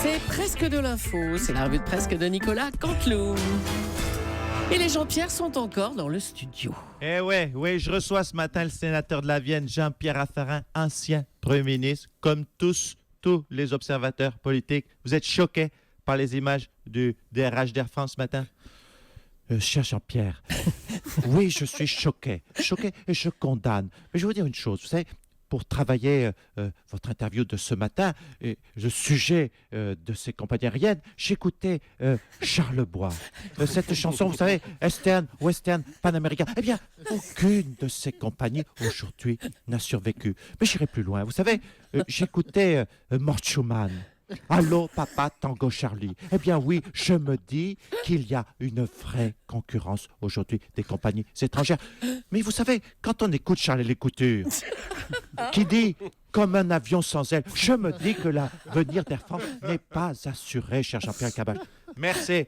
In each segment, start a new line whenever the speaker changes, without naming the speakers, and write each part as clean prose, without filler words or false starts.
C'est presque de l'info, c'est la revue de presse de Nicolas Canteloup. Et les Jean-Pierre sont encore dans le studio.
Eh ouais, je reçois ce matin le sénateur de la Vienne, Jean-Pierre Raffarin, ancien Premier ministre, comme tous les observateurs politiques. Vous êtes choqués par les images du DRH d'Air France ce matin? Cher Jean-Pierre, oui, je suis choqué et je condamne. Mais je vais vous dire une chose, vous savez, pour travailler votre interview de ce matin, le sujet de ces compagnies aériennes, j'écoutais Charles Bois. Cette chanson, vous savez, Eastern, Western, Panaméricain. Eh bien, aucune de ces compagnies aujourd'hui n'a survécu. Mais j'irai plus loin. Vous savez, j'écoutais Mort Schumann. Allô, papa, Tango Charlie. Eh bien oui, je me dis qu'il y a une vraie concurrence aujourd'hui des compagnies étrangères. Mais vous savez, quand on écoute Charles Lécouture, qui dit « comme un avion sans aile », je me dis que l'avenir d'Air France n'est pas assuré, cher Jean-Pierre Cabal. Merci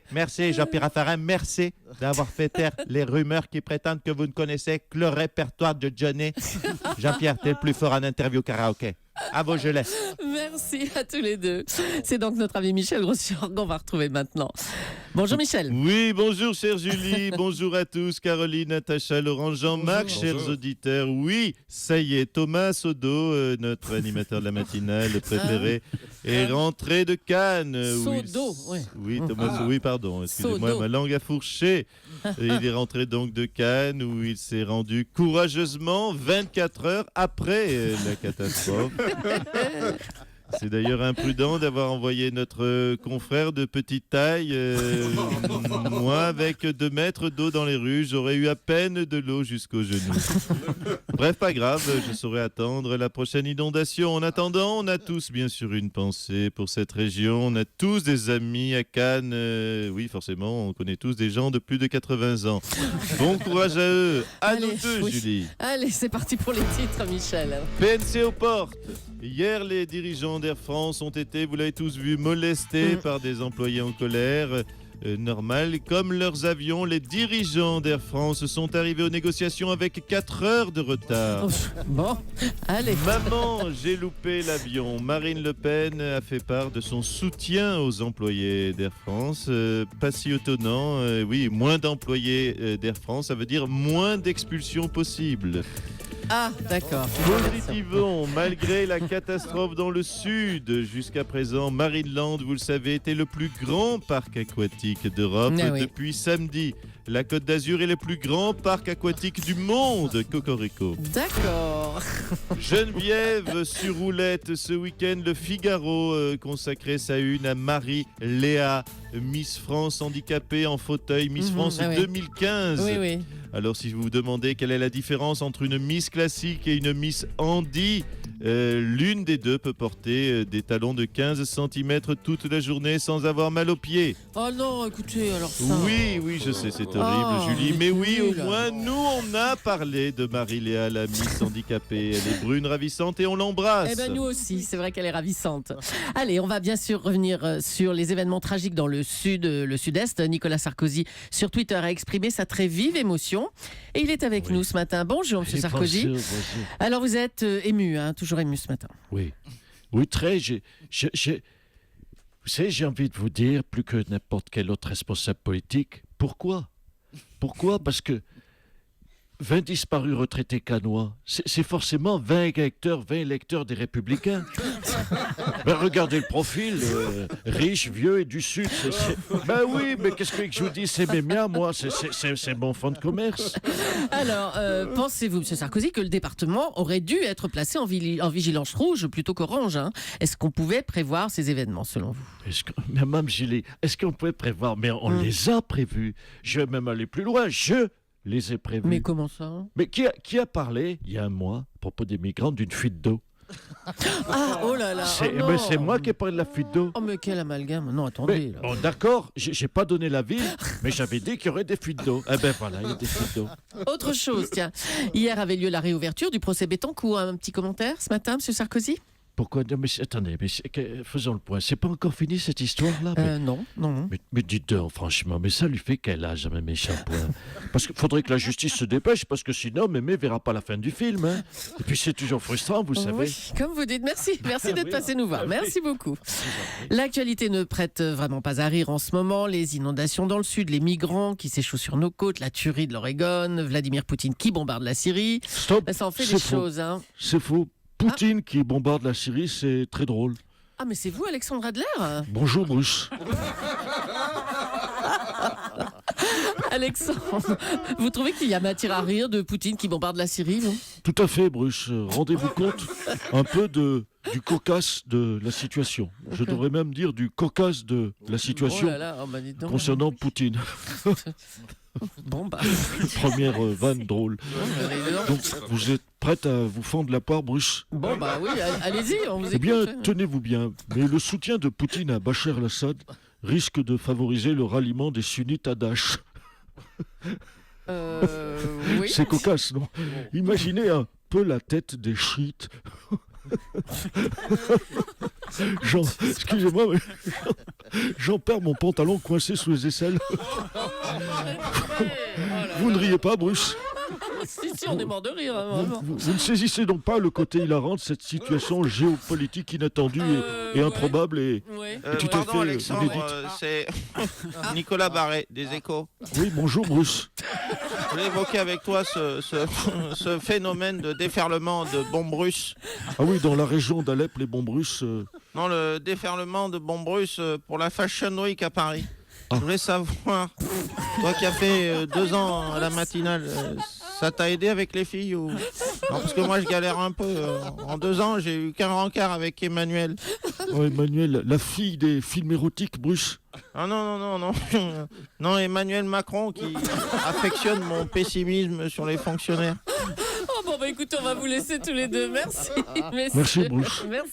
Jean-Pierre Raffarin, merci d'avoir fait taire les rumeurs qui prétendent que vous ne connaissez que le répertoire de Johnny. Jean-Pierre, t'es le plus fort en interview karaoké. À vos gelées.
Merci à tous les deux. C'est donc notre ami Michel Grossi-Org qu'on va retrouver maintenant. Bonjour Michel.
Oui, bonjour chère Julie, bonjour à tous, Caroline, Natacha, Laurent, Jean-Marc, chers auditeurs. Oui, ça y est, Thomas Sodo, notre animateur de la matinale préféré, est rentré de Cannes.
Sodo,
oui, Thomas, oui, pardon, excusez-moi, ma langue a fourché. Il est rentré donc de Cannes où il s'est rendu courageusement 24 heures après la catastrophe. C'est d'ailleurs imprudent d'avoir envoyé notre confrère de petite taille. Moi, avec 2 mètres d'eau dans les rues, j'aurais eu à peine de l'eau jusqu'aux genoux. Bref, pas grave, je saurai attendre la prochaine inondation. En attendant, on a tous bien sûr une pensée pour cette région. On a tous des amis à Cannes. Oui, forcément, on connaît tous des gens de plus de 80 ans. Bon courage à eux. À nous deux, Julie.
Allez, c'est parti pour les titres, Michel.
PNC aux portes. Hier, les dirigeants d'Air France ont été, vous l'avez tous vu, molestés par des employés en colère. Normal, comme leurs avions, les dirigeants d'Air France sont arrivés aux négociations avec 4 heures de retard.
Bon, allez.
Maman, j'ai loupé l'avion. Marine Le Pen a fait part de son soutien aux employés d'Air France. Pas si étonnant, oui, moins d'employés d'Air France, ça veut dire moins d'expulsions possibles.
Ah, d'accord.
Positivons, malgré la catastrophe dans le sud, jusqu'à présent, Marineland, vous le savez, était le plus grand parc aquatique d'Europe. Depuis samedi, la Côte d'Azur est le plus grand parc aquatique du monde. Cocorico.
D'accord.
Geneviève sur roulette ce week-end, le Figaro consacrait sa une à Marie-Léa, Miss France handicapée en fauteuil, Miss France 2015.
Oui.
Alors si vous vous demandez quelle est la différence entre une Miss classique et une Miss Handi, l'une des deux peut porter des talons de 15 cm toute la journée sans avoir mal aux pieds.
Oh non, écoutez, alors ça...
Oui, je sais, c'est horrible, Julie. Mais oui, au moins, nous, on a parlé de Marie-Léa, la Miss handicapée. Elle est brune, ravissante et on l'embrasse.
Eh bien, nous aussi, c'est vrai qu'elle est ravissante. Allez, on va bien sûr revenir sur les événements tragiques dans le sud-est. Nicolas Sarkozy, sur Twitter, a exprimé sa très vive émotion. Et il est avec nous ce matin. Bonjour, M. Sarkozy. Bonjour. Alors, vous êtes ému, toujours ému ce matin.
Oui, très. Vous savez, j'ai envie de vous dire, plus que n'importe quel autre responsable politique, pourquoi ? Parce que 20 disparus retraités cannois, c'est forcément 20 électeurs des Républicains. Ben, regardez le profil, riche, vieux et du Sud. Ben oui, mais qu'est-ce que je vous dis, c'est mes miens, moi, c'est mon fonds de commerce.
Alors, pensez-vous, M. Sarkozy, que le département aurait dû être placé en vigilance rouge plutôt qu'orange, Est-ce qu'on pouvait prévoir ces événements, selon vous ?
Mais Mme Gillet, est-ce qu'on pouvait prévoir ? Mais on les a prévus. Je vais même aller plus loin, je les ai prévus.
Mais comment ça ?
Mais qui a parlé, il y a un mois, à propos des migrants, d'une fuite d'eau ?
Ah, oh là là.
C'est moi qui ai parlé de la fuite d'eau.
Oh, mais quel amalgame. Non, attendez.
Bon, d'accord, j'ai pas donné l'avis, mais j'avais dit qu'il y aurait des fuites d'eau. Eh ben voilà, il y a des fuites d'eau.
Autre chose, tiens. Hier avait lieu la réouverture du procès Bettencourt. Un petit commentaire ce matin, M. Sarkozy ?
Pourquoi non, mais attendez, faisons le point. C'est pas encore fini cette histoire-là
Non.
mais dites donc, franchement, mais ça lui fait quel âge, même méchant point? Parce qu'il faudrait que la justice se dépêche, parce que sinon, Mémé verra pas la fin du film. Hein. Et puis c'est toujours frustrant, vous savez.
Oui, comme vous dites. Merci d'être
Oui,
passé nous voir. Merci beaucoup. L'actualité ne prête vraiment pas à rire en ce moment. Les inondations dans le sud, les migrants qui s'échouent sur nos côtes, la tuerie de l'Oregon, Vladimir Poutine qui bombarde la Syrie.
Stop,
Ça en fait
c'est
des
faux.
choses. Hein.
C'est faux. Poutine qui bombarde la Syrie, c'est très drôle.
Ah, mais c'est vous, Alexandre Adler?
Bonjour, Bruce.
Alexandre, vous trouvez qu'il y a matière à rire de Poutine qui bombarde la Syrie, vous?
Tout à fait, Bruce. Rendez-vous compte un peu du cocasse de la situation. Je devrais même dire du cocasse de la situation
Oh là là, bah dites donc.
concernant Poutine.
Bon, bah.
Première vanne drôle. Donc, vous êtes prête à vous fendre la part, Bruce?
Bon, bah oui, allez-y, on vous écoute.
Eh bien, tenez-vous bien. Mais le soutien de Poutine à Bachar el-Assad risque de favoriser le ralliement des sunnites à Daesh.
Oui.
C'est cocasse, non? Imaginez un peu la tête des chiites. Excusez-moi, mais j'en perds mon pantalon coincé sous les aisselles. Vous ne riez pas, Bruce?
Si, on est mort de rire, hein, vraiment.
Vous ne saisissez donc pas le côté hilarant de cette situation géopolitique inattendue et improbable et
Ouais.
tout à
Pardon,
fait
Alexandre,
inédite.
c'est Nicolas Barret, des Échos.
Oui, bonjour, Bruce.
Je voulais évoquer avec toi ce phénomène de déferlement de bombes russes.
Ah oui, dans la région d'Alep, les bombes russes...
Non, le déferlement de bombes russes pour la Fashion Week à Paris. Je voulais savoir, toi qui as fait 2 ans à la matinale, ça t'a aidé avec les filles ou... Non, parce que moi je galère un peu. En 2 ans, j'ai eu qu'un rencard avec Emmanuel.
Oh, Emmanuel, la fille des films érotiques, Bruce.
Ah non. Non, Emmanuel Macron qui affectionne mon pessimisme sur les fonctionnaires.
Oh bon, bah écoutez, on va vous laisser tous les deux. Merci, messieurs.
Merci, Bruce.
Merci.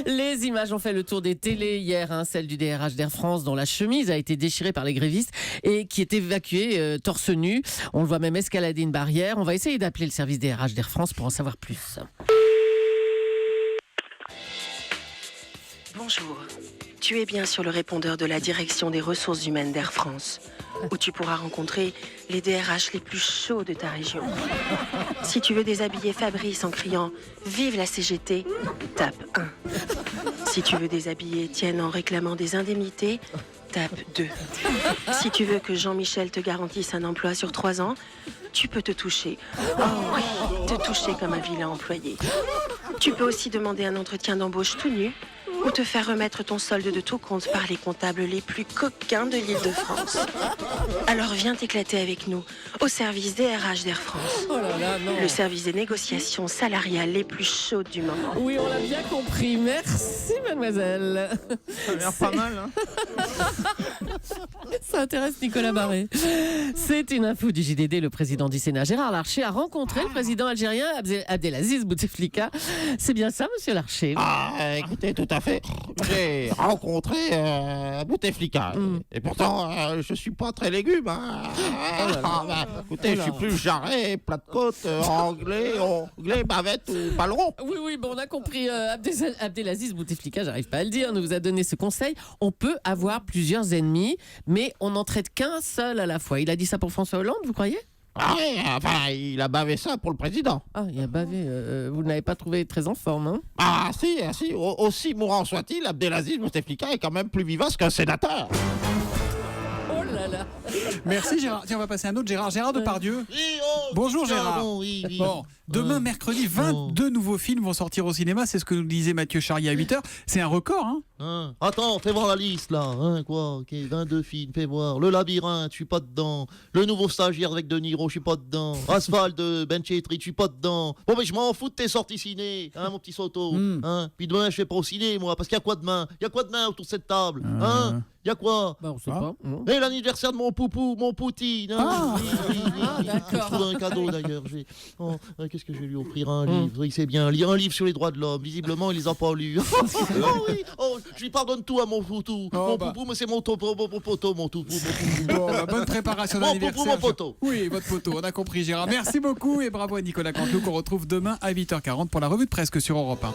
Les images ont fait le tour des télés hier, hein, celle du DRH d'Air France dont la chemise a été déchirée par les grévistes et qui est évacué torse nu. On le voit même escalader une barrière. On va essayer d'appeler le service DRH d'Air France pour en savoir plus.
Bonjour. Tu es bien sur le répondeur de la direction des ressources humaines d'Air France, où tu pourras rencontrer les DRH les plus chauds de ta région. Si tu veux déshabiller Fabrice en criant « Vive la CGT », tape 1. Si tu veux déshabiller Étienne en réclamant des indemnités, tape 2. Si tu veux que Jean-Michel te garantisse un emploi sur 3 ans, tu peux te toucher. Oh oui, te toucher comme un vilain employé. Tu peux aussi demander un entretien d'embauche tout nu ou te faire remettre ton solde de tout compte par les comptables les plus coquins de l'Île-de-France. Alors viens t'éclater avec nous au service DRH d'Air France.
Oh là là, non.
Le service des négociations salariales les plus chaudes du moment.
Oui, on l'a bien compris. Merci, mademoiselle.
Ça a l'air pas mal, hein.
Ça intéresse Nicolas Barret. C'est une info du JDD. Le président du Sénat, Gérard Larcher, a rencontré le président algérien Abdelaziz Bouteflika. C'est bien ça, monsieur Larcher?
Écoutez, tout à fait. J'ai rencontré Bouteflika. Et pourtant, je suis pas très légume. Hein. Écoutez, je suis plus jarret, plat de côte, anglais, bavette ou ballon.
Oui, bon, on a compris. Abdelaziz Bouteflika, j'arrive pas à le dire, nous a donné ce conseil. On peut avoir plusieurs ennemis, mais on n'en traite qu'un seul à la fois. Il a dit ça pour François Hollande, vous croyez?
Ah oui, enfin, il a bavé ça pour le président.
Ah, il a bavé. Vous ne l'avez pas trouvé très en forme, hein?
Ah si. Aussi mourant soit-il, Abdelaziz Bouteflika est quand même plus vivace qu'un sénateur.
Oh là là.
Merci Gérard. Tiens, on va passer à un autre Gérard Depardieu.
Oui,
Bonjour Gérard.
Oui.
Bon, demain mercredi, 22 nouveaux films vont sortir au cinéma, c'est ce que nous disait Mathieu Charrier à 8h. C'est un record, hein?
Attends, fais voir la liste là, quoi, ok, 22 films, fais voir. Le Labyrinthe, je suis pas dedans. Le Nouveau Stagiaire avec De Niro, je suis pas dedans. Asphalt de Ben Chetri, je suis pas dedans. Bon, mais je m'en fous de tes sorties ciné, mon petit Soto. Puis demain, je vais pas au ciné, moi, parce qu'il y a quoi demain? Il y a quoi demain autour de cette table? Il y a quoi?
Bah, on sait pas.
Et l'anniversaire de mon poupou, mon Poutine. Oui.
D'accord.
Je trouve un cadeau d'ailleurs. Qu'est-ce que je vais lui offrir? Un livre. Il sait bien lire un livre sur les droits de l'homme. Visiblement, il les a pas lus. Je lui pardonne tout à mon poutou. Poupou, mais c'est mon poteau, mon tout.
Bon, bonne préparation
Mon
d'anniversaire.
popo, mon poteau.
Oui, votre poteau, on a compris Gérard. Merci beaucoup et bravo à Nicolas Canteloup qu'on retrouve demain à 8h40 pour la revue de presse sur Europe 1.